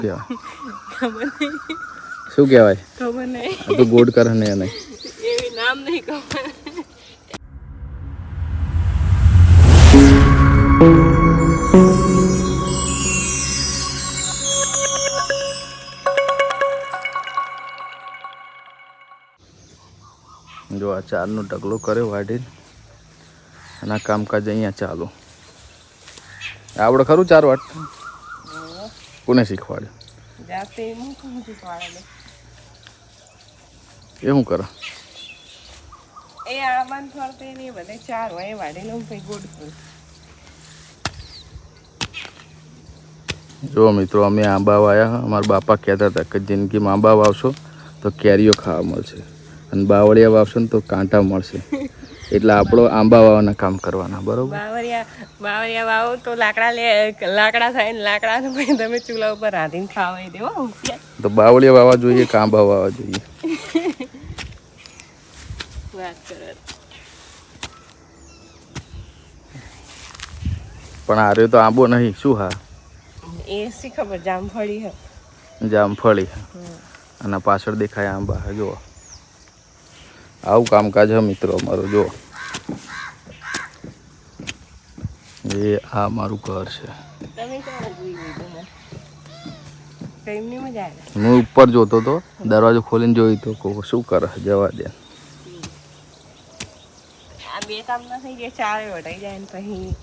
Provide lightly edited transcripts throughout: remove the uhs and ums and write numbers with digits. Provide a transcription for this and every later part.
ખબર નહીં શું કહેવાય? ખબર નહીં. આ તો ગોડ કરે ને એને એવી નામ નહીં ખબર. જો આ ચારનો ઢગલો કર્યો વાઢીને અને આ કામકાજ અહીંયા ચાલુ. આવડે ખરું ચાર વાટ? કોને શીખવાડે? જાતે હું કોણ શીખવાડે? એ શું કરે? એ આબાન ફરતે ને બધે ચાર હોય વાડીને હું કઈ ગોડ કરું. જો મિત્રો અમે આંબા વાયા. અમારા બાપા કહેતા હતા કે જિંદગીમાં આંબા વાવશો તો કેરીઓ ખાવા મળશે અને બાવળિયા વાવશો ને તો કાંટા મળશે. એટલે આપણો આંબા વાવવાના કામ કરવાના, બરોબર? બાવરિયા વાવો તો લાકડા થાય ને લાકડા પછી તમે ચૂલા ઉપર રાંધીને ખાવા દેવો. તો બાવળિયા વાવવા જોઈએ કે આંબા વાવવા જોઈએ? વાત કરો. પણ આરે તો આંબો નહીં. શું? હા, એ શી ખબર. જામફળી હે. જામફળી. અને પાછળ દેખાય આંબા. જો આવું કામકાજ હે મિત્રો અમારું. જો એ આ મારું ઘર છે. તમે ક્યાં જોઈ લીધું? કઈમની મજા આવે. હું ઉપર જોતો તો, દરવાજો ખોલીને જોઈ તો શું કરે. જવા દે. આ બે કામ ના થઈ જાય, ચારે વટાઈ જાય ને પછી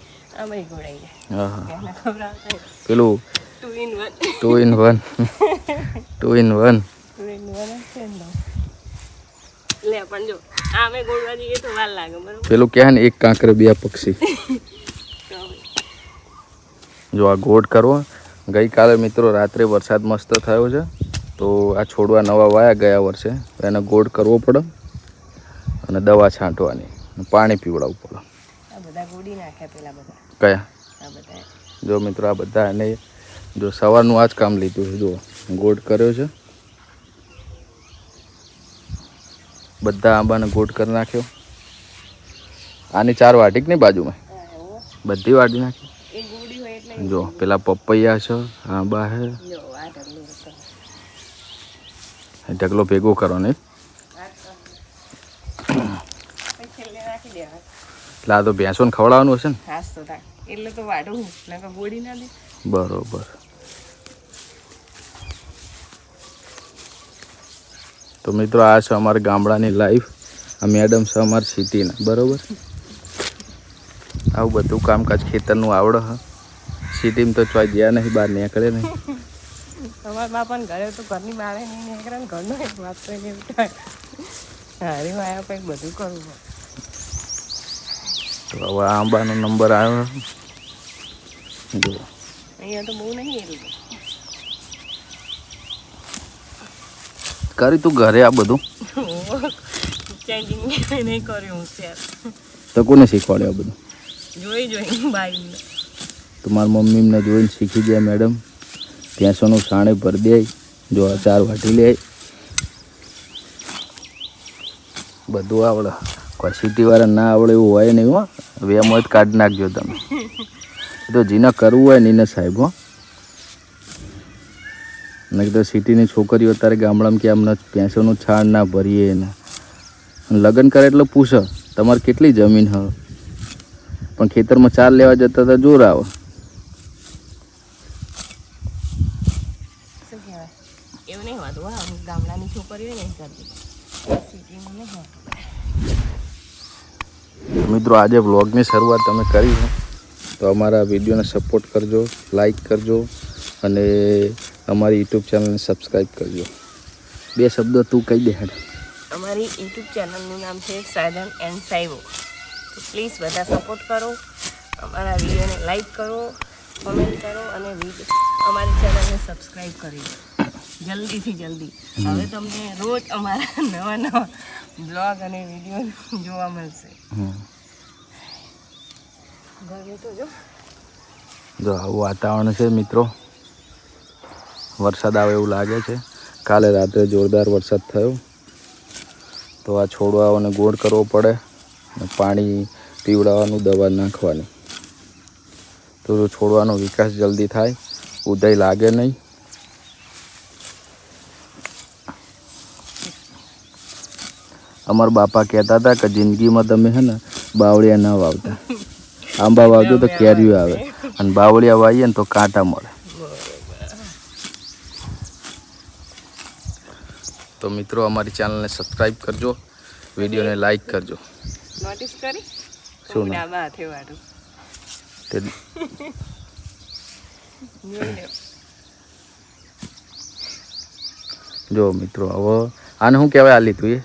અમે ગોળાઈ જાય. હા, ખબર આવશે. પેલું 2 in 1. 2 in 1. 2 in 1. 2 in 1 છે ને. લે પણ જો આમે ગોળવા જઈએ તો વાર લાગે, બરોબર? પેલું કહે ને એક કાંકરે બે પક્ષી. જો આ ગોળ કરવો. ગઈકાલે મિત્રો રાત્રે વરસાદ મસ્ત થયો છે તો આ છોડવા નવા વાયા ગયા વર્ષે. એને ગોળ કરવો પડે અને દવા છાંટવાની, પાણી પીવડાવવું પડે. આ બધા ગોડી નાખ્યા પેલા બધા. કયા? આ બધા. જો મિત્રો આ બધા એને જો સવારનું આ જ કામ લીધું છે. જો ગોળ કર્યો છે. બધા આંબાને ગોળ કરી નાખ્યો. આની 4 વાટી કે નહીં બાજુમાં? બધી વાટી નાખી. એ ગોડી હોય એટલે જો પેલા પપૈયા છે, આંબા છે. જો આ ઢગલો હતો. ઢગલો ભેગો કરો ને. છેલ્લે નાખી દેવા. એટલે આ તો ભેંસોને ખવડાવવાનું હશે ને? ખાસ તો થાય એટલે તો વાઢું નકર ગોડી ના દે. બરોબર. તો મિત્રો આ છે અમારા ગામડાની લાઈફ. આ મેડમ છે અમારી સિટીના, બરોબર? આવું બધું કામકાજ ખેતરનું આવડે હ. સિટીમાં તો ચોઈ ગયા નહીં, બહાર નીકળે નહીં. તમારા બાપાને ઘરે તો ઘરની બહાર નહીં નીકળે ને ઘરનો એક વાત તો એને થાય. હારી આવ્યા પછી બધું કરવું પડે. તો હવે આંબાનો નંબર આવ્યો. જો અહીંયા તો બહુ નહીં એટલું કરી તું ઘરે આ બધું? ચેન્જિંગ નહીં કર્યું હોશિયાર. તો કોને શીખવાડ્યું આ બધું? જોઈ બાઈને. તો મારી મમ્મીને જોઈને શીખી ગયા મેડમ. ભેંસોનું સાણે ભરી દે. જો આ 4 વાટી લે. બધું આવડે. કોઈ સિટીવાળા ના આવડે એવું હોય નહીં. હો વેમ હોય તો કાઢી નાખજો તમે. તો જીને કરવું હોય ને એને સાહેબ. હો નહીં તો સિટીની છોકરીઓ અત્યારે ગામડામાં કે આમને ભેંસોનું છાણ ના ભરીએ ને લગ્ન કરે એટલે પૂછે તમારે કેટલી જમીન હ. પણ ખેતરમાં 4 લેવા જતા હતા જોર આવે. શું કહેવાય એવું નહીં હોતું. હા ગામડાની છોકરીઓ નહીં કરતી, સિટીમાં નહીં હોતું. મિત્રો આજે વ્લોગની શરૂઆત તમે કરી છે તો અમારા વિડીયોને સપોર્ટ કરજો, લાઈક કરજો અને અમારી યુટ્યુબ ચેનલને સબસ્ક્રાઈબ કરજો. 2 શબ્દો તું કહી દે. અમારી યુટ્યુબ ચેનલનું નામ છે સાધન એન્ડ સાઈવો. તો પ્લીઝ બધા સપોર્ટ કરો, અમારા વિડીયોને લાઈક કરો, કમેન્ટ કરો અને અમારી ચેનલને સબસ્ક્રાઈબ કરી દો જલ્દીથી જલ્દી. હવે તમને રોજ અમારા નવા બ્લોગ અને વિડીયો જોવા મળશે. જો આવું વાતાવરણ છે મિત્રો. વરસાદ આવે એવું લાગે છે. કાલે રાત્રે જોરદાર વરસાદ થયો તો આ છોડવાઓને ગોળ કરવો પડે અને પાણી પીવડાવવાનું, દવા નાખવાની. તો છોડવાનો વિકાસ જલ્દી થાય, ઉદય લાગે નહીં અમારા બાપા કહેતા હતા કે જિંદગીમાં તમે હે ને બાવળિયા ના વાવતા. આંબા વાવજો તો કેરીઓ આવે, અને બાવળિયા વાવીએ ને તો કાંટા મળે. તો મિત્રો અમારી ચેનલને સબસ્ક્રાઈબ કરજો, વિડીયોને લાઈક કરજો. નોટિસ કરી શું ના? ડાબા હાથે વાળું તે જોઈ લો. જો મિત્રો હવે આને શું કહેવાય? આ લીધું એ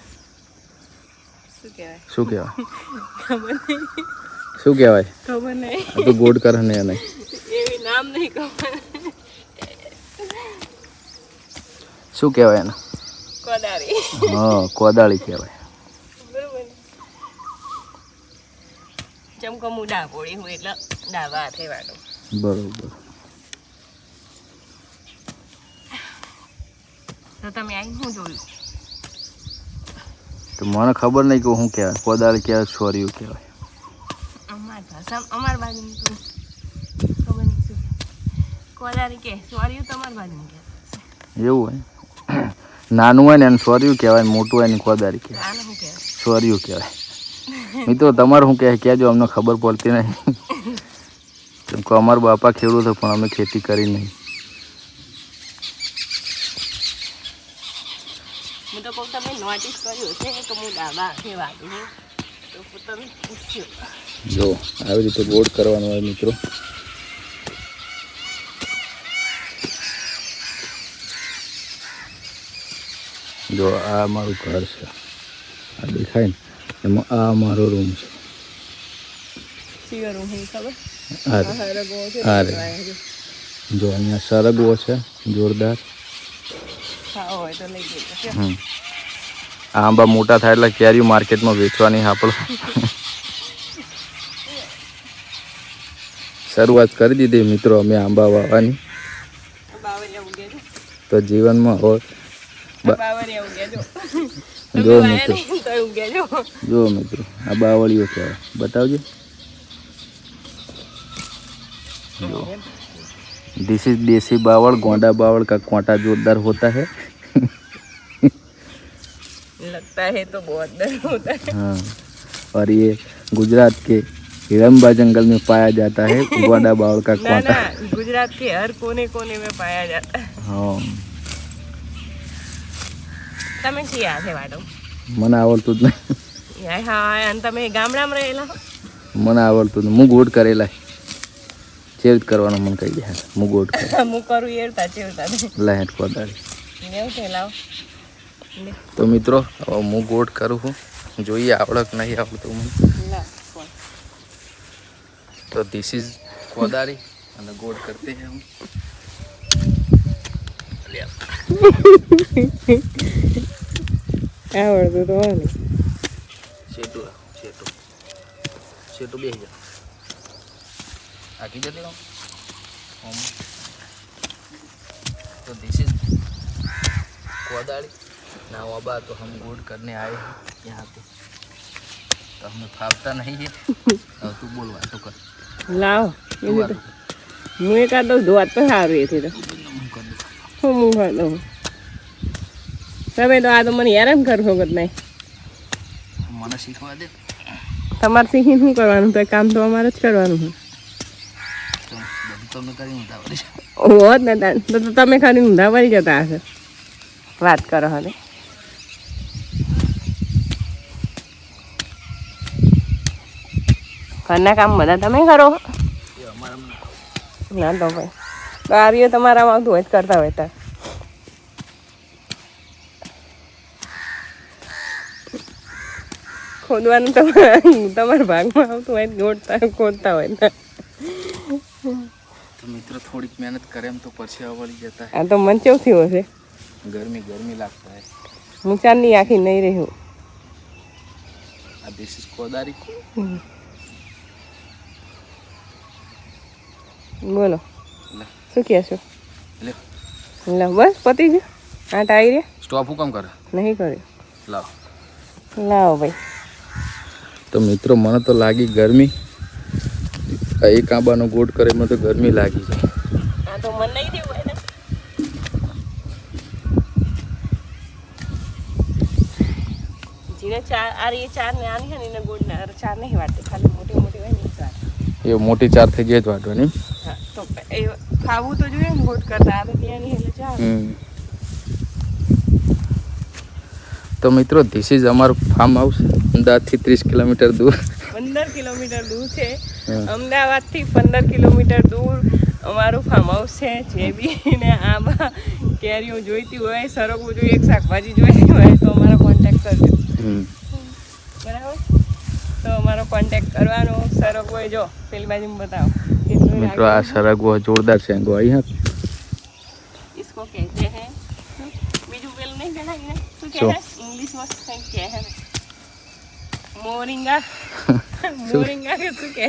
શું કહેવાય? શું કહેવાય? ખબર નહીં. શું કહેવાય? ખબર નહીં. આ તો ગોડ કરે ને એને એવી નામ નહીં ખબર. શું કહેવાય એને? કોદાળી. હા, કોદાળી કહેવાય. બરોબર ને? ચમકો હું ડાભોળી હું એટલે ડાબા હાથે વાળું. બરોબર. તો તમે આવીને શું જોયું? તો મને ખબર નહીં કે શું કહેવાય. કોદાળી કહેવાય, છોરીયું કહેવાય. અમારી ભાષા અમારી બાજુની તો ખબર નહીં શું કોદાળી કે સોર્યું તમારી બાજુની કે એવું હોય. નાનું હોય ને એને છોરીયું કહેવાય, મોટું હોય ને કોદાળી કહેવાય. આને શું કહેવાય? છોરીયું કહેવાય. મિત્રો તમારે શું કહે કહેજો, અમને ખબર પડતી નહીં. કેમ કે અમારા બાપા ખેડૂત પણ અમે ખેતી કરી નહીં. હું તો કહું તમે નોટિસ કર્યું છે કે હું ડાબા હાથે વાળું છું, તો તમે પૂછ્યું. જો આવી રીતે ગોળ કરવાનો હોય મિત્રો. જો આ મારું ઘર છે, આ દેખાય ને એમાં આ મારો રૂમ છે. શિવરું હું ખબર આ રે. હરગો છે આ રે. જો અહીંયા સરગવો છે જોરદાર. હા હોય તો લઈ ગયો. આ આંબા મોટા થાય એટલે કેરીઓ માર્કેટમાં વેચવાની આપણે શરૂઆત કરી દીધી મિત્રો અમે આંબા વાવવાની. બાવરિયા ઉગે છે. તો જીવનમાં હોય બાવરિયા ઉગે જો. જો મિત્રો, તો ઉગે જો. જો મિત્રો આ બાવળીઓ કહેવાય. બતાવજો. જો दिस इज देसी बावड़. गोंडा बावड़ का कांटा जोरदार होता है. लगता है तो बहुत डर होता है. हाँ, और ये गुजरात के हिडम्बा जंगल में पाया जाता है गोंडा बावड़ का ना कांटा. ना, गुजरात के हर कोने कोने में पाया जाता है. हाँ, તમે શી હાથે વાડો? મને આવડતું જ નહીં. હા અને તમે ગામડામાં રહેલા? મને આવડતું જ નહીં. હું ગોટ કરેલા ચેડ કરવાનો મને કહી દે. હું ગોટ કરું. હું કરું એડતા ચેવતા લાહેટ કોદાળી. લેવ છે લાવ. તો મિત્રો હવે હું ગોટ કરું છું, જોઈએ આવડે કે નહીં આવડતું મને. તો ધીસ ઇઝ કોદાળી અને ગોટ કરતે હે હું. આવડતું તો હોય ને. શેટું શેટું શેટું બેસી જા. આખી જતી રહો. तो दिस इज कोदाड़ी ना वबा. तो हम गोड करने आए हैं यहाँ पे. तो हमें फावता नहीं है. अब तू बोलवा तो कर. લાવ બીજું તો હું એકાદો ધોત તો સારું એથી તો હું દઉં. તમે તો આ તો મને હેરાન કરશો કે નહીં. મને શીખવા દે. તમારે શીખીને શું કરવાનું? તો કામ તો અમારે જ કરવાનું છે. તો બધું તમે કરી ઉતાવળી છે. હોત ને તો તમે ખાલી ઊંધા પડી જતા હશે. વાત કરો હવે. ઘરના કામ બધા તમે કરો? એ અમારા ના તો ભાઈ તો આવીએ તમારામાં આવતું હોય જ કરતા હોય તાર. ખોદવાનું તમારા ભાગમાં આવતું હોય ગોળતા ખોદતા હોય ને. તો મિત્રો થોડીક મહેનત કરે એમ તો પરસેવા વળી જતા આ તો મન ચેવથી હશે. ગરમી ગરમી લાગતા હે. હું ચાંદની આખી નહીં રહી હું. આ ધીસ ઇઝ કોદાળી. બોલો લે શું કહેશો? લે લો બસ પતી ગયું. આ ટાઈ રે સ્ટોપ હું કામ કરે. નહીં કર્યો. લાવ. લાવો ભાઈ. તો મિત્રો મને તો લાગી ગરમી. એક આંબાનો ગોટ કરે મને તો ગરમી લાગી છે. આ તો મન નહીં થયું હોય ને. જીને ચાર આ એ ચાર ને આની છે ને એને ગોળ ના ચાર નહીં વાટતી, ખાલી મોટી મોટી હોય ને ચાર. એ મોટી ચાર થઈ જાય જ વાટવાની. હા તો એ ખાવું તો જોઈએ ને ગોળ કરતા, આ બધી આની એટલે ચાર. તો મિત્રો ધીસ ઇઝ અમારું ફાર્મ હાઉસ, અમદાવાદથી 30 કિલોમીટર દૂર. 15 કિલોમીટર દૂર છે. અમદાવાદથી 15 કિલોમીટર દૂર અમારું ફાર્મ હાઉસ છે. જે બી ને આમાં કેરીઓ જોઈતી હોય, સરગવું જોઈએ, એક શાકભાજી જોઈતી હોય તો અમારો કોન્ટેક્ટ કરજો. બરાબર, તો અમારો કોન્ટેક્ટ કરવાનો. સરગવો જો પેલી બાજુ બતાવો મિત્રો, આ સરગવો જોરદાર છે. इसको कहते हैं, બીજું પેલું નહીં કહેવાય, શું કહેવાય ઇંગ્લિશમાં કંઈક કહે છે मोरिंगा. मोरिंगा के શું કહે?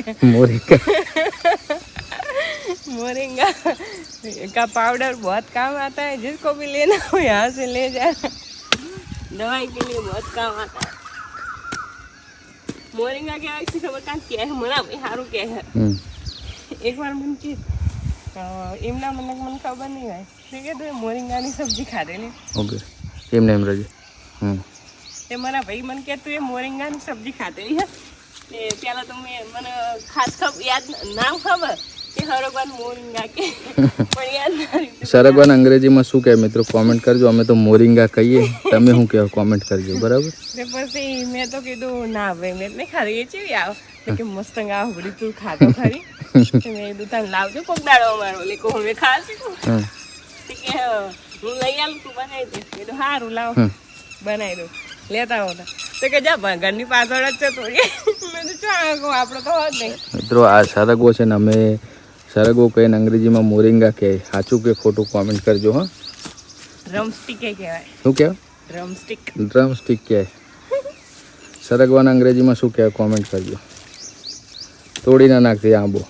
मोरिंगा का पाउडर बहुत काम आता है, जिसको भी लेना हो यहाँ से ले जाना, दवाई के लिए बहुत काम आता है. मोरिंगा क्या है खबर का क्या है मना भाई साરું કે છે. એકવાર મને કે એમના મને ખબર નહીં હોય કે તું મોરિંગાની સબ્જી ખાધેલી. ઓકે, એમને એમ રજે. તે મારા ભાઈ મને કે તું એ મોરિંગાની સબ્જી ખાધેલી હે. તે પહેલાં તો મને ખાસ યાદ નામ ખબર કે હરગવાન મોરિંગા કે, પણ યાદ નથી. સરગવાન અંગ્રેજીમાં શું કહે મિત્રો કોમેન્ટ કરજો. અમે તો મોરિંગા કહીએ, તમે શું કહો કોમેન્ટ કરજો. બરાબર. તે પછી મેં તો કીધું ના ભાઈ મેં નહીં ખાધી, એ ચેવી આવ કે મસ્ત આવ બધી તું ખાતો ખરી. મેં કીધું તને લાવજો કોક દાડો અમારો લેકો હવે ખાશી. કે હું લઈ આવું તું બનાવી દે. કીધું સારું લાવ બનાવી દઉં, લેતા હોતા. તો કે જા ઘરની પાછળ જ છે થોડી. મેં તો આપણો તો હોત નહીં. મિત્રો આ સરગવો છે ને, અમે સરગવો કહીને અંગ્રેજીમાં મોરિંગા કહે. સાચું કે ખોટું કોમેન્ટ કરજો. હા, ડ્રમસ્ટિક કહેવાય. શું કહેવાય? ડ્રમસ્ટિક. ડ્રમસ્ટિક કહેવાય. સરગવાના અંગ્રેજીમાં શું કહેવાય કોમેન્ટ કરજો. તોડી ના નાખતી આંબો.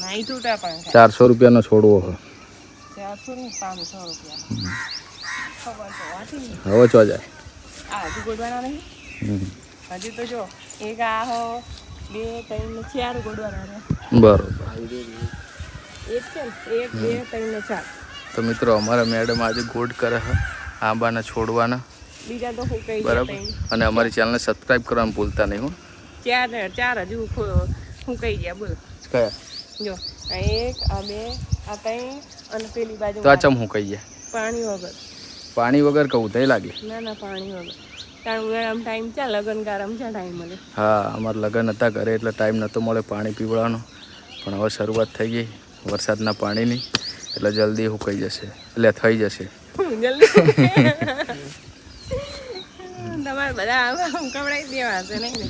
નહીં તૂટા પણ 400 રૂપિયાનો છોડવો હોય. 400 ને 500 રૂપિયા. ખબર તો વાંચી હવે ચો જાય. આ હજુ ગોડવાના નહીં. હજુ તો જો એક આ હો 2 3 ને 4 ગોડવાના. બરોબર. એક છે ને 1 2 3 ને 4. તો મિત્રો અમારા મેડમ આજે ગોડ કરે છે આંબાના છોડવાના. બીજા તો હું કઈ બરાબર. અને અમારી ચેનલને સબસ્ક્રાઇબ કરવાનું ભૂલતા નહીં. હું 4 હજુ હું કઈ ગયા બોલો. કયા? જો આ 1 આ 2 આ 3 અને પેલી બાજુ તો આ ચમ હું કહી ગયા? પાણી વગર. પાણી વગર કહું થઈ લાગે? ના પાણી વગર. કારણ ઉનાળામાં ટાઈમ છે, લગ્ન ગારમ છે, ટાઈમ મળે. હા, અમારા લગ્ન હતા ઘરે એટલે ટાઈમ નહોતો મળે પાણી પીવડાવવાનો. પણ હવે શરૂઆત થઈ ગઈ વરસાદના પાણીની, એટલે જલ્દી સુકાઈ જશે, એટલે થઈ જશે જલ્દી. તમારે બધા કવડાવી દેવા હશે નહીં ને?